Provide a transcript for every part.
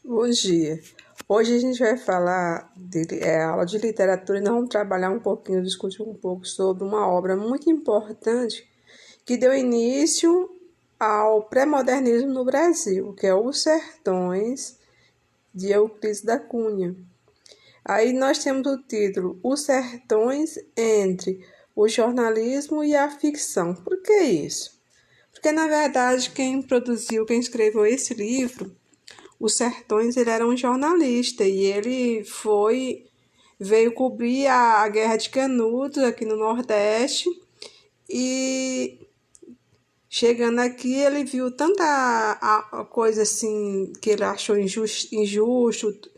Bom dia. Hoje a gente vai falar de aula de literatura e nós vamos trabalhar um pouquinho, discutir um pouco sobre uma obra muito importante que deu início ao pré-modernismo no Brasil, que é Os Sertões, de Euclides da Cunha. Aí nós temos o título Os Sertões entre o jornalismo e a ficção. Por que isso? Porque, na verdade, quem escreveu esse livro, Os Sertões, ele era um jornalista e ele veio cobrir a Guerra de Canudos aqui no Nordeste e chegando aqui ele viu tanta a coisa assim que ele achou injusto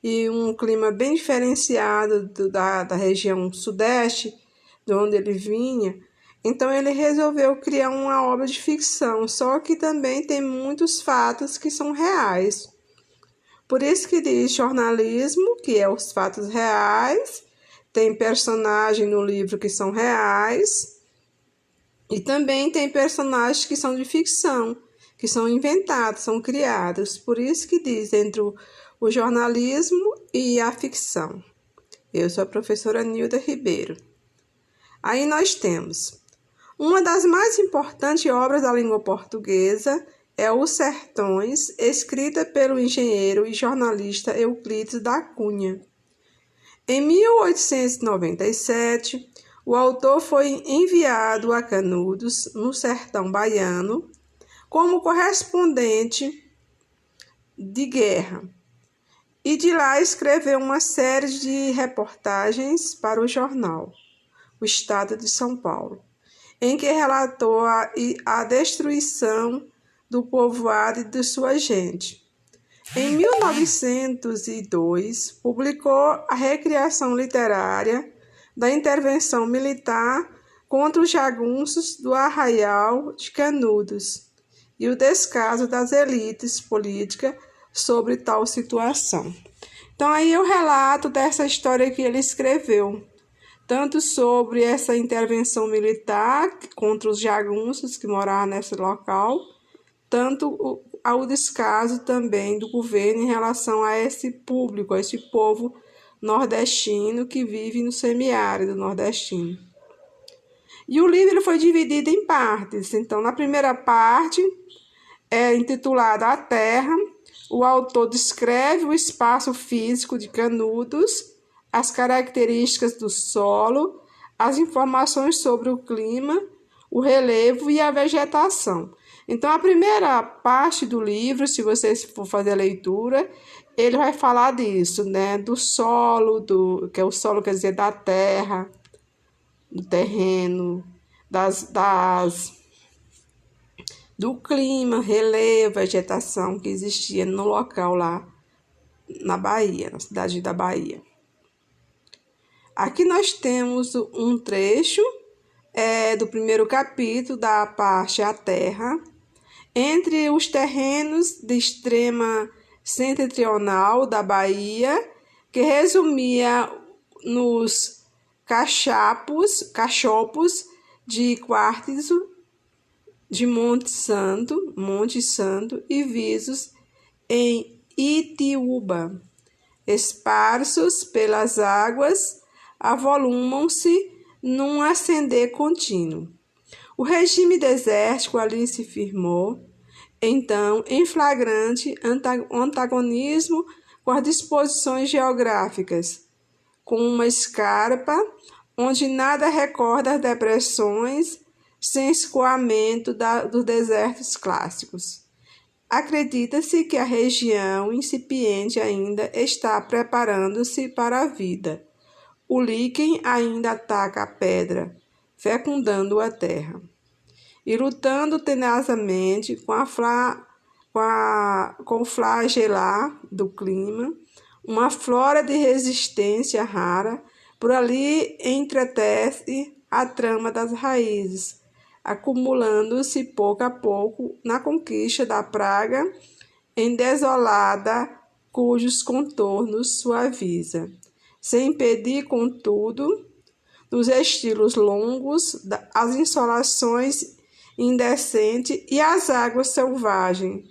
e um clima bem diferenciado da região sudeste, de onde ele vinha. Então ele resolveu criar uma obra de ficção, só que também tem muitos fatos que são reais. Por isso que diz jornalismo, que é os fatos reais, tem personagens no livro que são reais, e também tem personagens que são de ficção, que são inventados, são criados. Por isso que diz entre o jornalismo e a ficção. Eu sou a professora Nilda Ribeiro. Aí nós temos uma das mais importantes obras da língua portuguesa é Os Sertões, escrita pelo engenheiro e jornalista Euclides da Cunha. Em 1897, o autor foi enviado a Canudos, no sertão baiano, como correspondente de guerra, e de lá escreveu uma série de reportagens para o jornal O Estado de São Paulo, em que relatou a destruição do povoado e de sua gente. Em 1902, publicou a recriação literária da intervenção militar contra os jagunços do Arraial de Canudos e o descaso das elites políticas sobre tal situação. Então, aí eu relato dessa história que ele escreveu, tanto sobre essa intervenção militar contra os jagunços que moravam nesse local, tanto ao descaso também do governo em relação a esse público, a esse povo nordestino que vive no semiárido nordestino. E o livro foi dividido em partes. Então, na primeira parte, é intitulada A Terra, o autor descreve o espaço físico de Canudos, as características do solo, as informações sobre o clima, o relevo e a vegetação. Então, a primeira parte do livro, se você for fazer a leitura, ele vai falar disso, né? Do solo, que é o solo, quer dizer, da terra, do terreno, do clima, relevo, vegetação que existia no local lá na Bahia, na cidade da Bahia. Aqui nós temos um trecho do primeiro capítulo da parte A Terra, entre os terrenos de extrema setentrional da Bahia, que resumia nos cachopos de Quartzo, de Monte Santo e Visos em Itiúba, esparsos pelas águas, avolumam-se num ascender contínuo. O regime desértico ali se firmou, então, em flagrante antagonismo com as disposições geográficas, com uma escarpa onde nada recorda as depressões sem escoamento dos desertos clássicos. Acredita-se que a região incipiente ainda está preparando-se para a vida. O líquen ainda ataca a pedra, fecundando a terra. E lutando tenazmente com o flagelar do clima, uma flora de resistência rara, por ali entretece a trama das raízes, acumulando-se pouco a pouco na conquista da praga endesolada, cujos contornos suaviza, sem impedir, contudo, nos estilos longos, as insolações indecentes e as águas selvagens,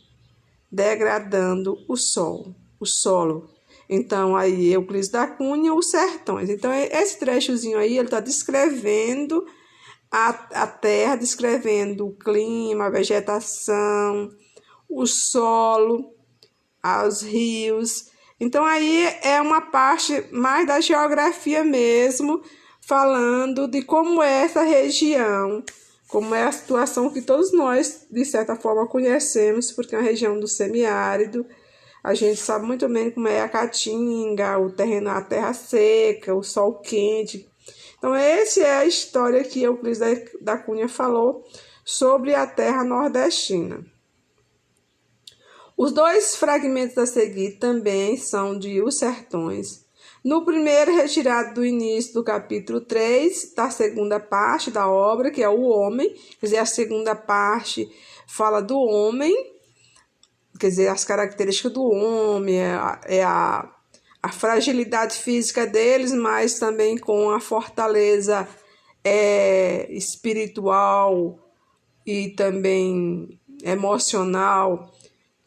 degradando o sol. o solo. Então, aí, Euclides da Cunha, os sertões. Então, esse trechozinho aí, ele está descrevendo a terra, descrevendo o clima, a vegetação, o solo, os rios. Então, aí é uma parte mais da geografia mesmo, falando de como é essa região, como é a situação que todos nós, de certa forma, conhecemos, porque é uma região do semiárido. A gente sabe muito bem como é a caatinga, o terreno, a terra seca, o sol quente. Então, essa é a história que Euclides da Cunha falou sobre a terra nordestina. Os dois fragmentos a seguir também são de Os Sertões. No primeiro, retirado do início do capítulo 3, da segunda parte da obra, que é o homem, quer dizer, a segunda parte fala do homem, quer dizer, as características do homem, a fragilidade física deles, mas também com a fortaleza espiritual e também emocional,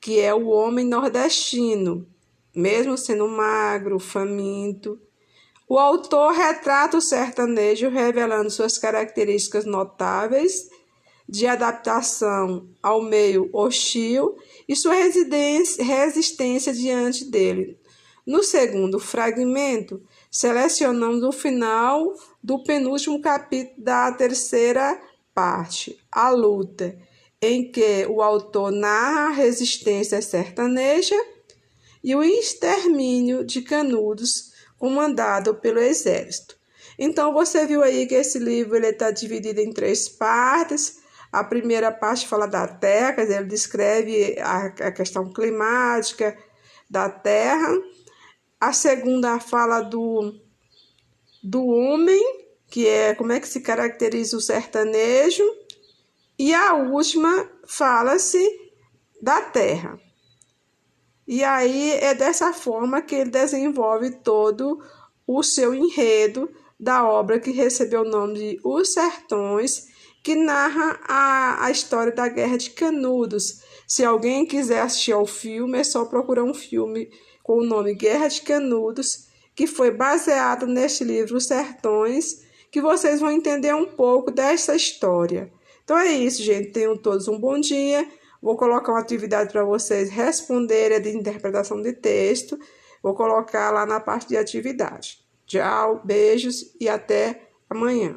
que é o homem nordestino, mesmo sendo magro, faminto. O autor retrata o sertanejo revelando suas características notáveis de adaptação ao meio hostil e sua resistência diante dele. No segundo fragmento, selecionamos o final do penúltimo capítulo da terceira parte, A Luta, em que o autor narra a resistência sertaneja e o extermínio de Canudos, comandado pelo exército. Então, você viu aí que esse livro está dividido em 3 partes. A primeira parte fala da terra, quer dizer, ele descreve a questão climática da terra. A segunda fala do homem, que é como é que se caracteriza o sertanejo. E a última fala-se da terra. E aí é dessa forma que ele desenvolve todo o seu enredo da obra que recebeu o nome de Os Sertões, que narra a história da Guerra de Canudos. Se alguém quiser assistir ao filme, é só procurar um filme com o nome Guerra de Canudos, que foi baseado neste livro Os Sertões, que vocês vão entender um pouco dessa história. Então é isso, gente. Tenham todos um bom dia. Vou colocar uma atividade para vocês responderem de interpretação de texto. Vou colocar lá na parte de atividade. Tchau, beijos e até amanhã.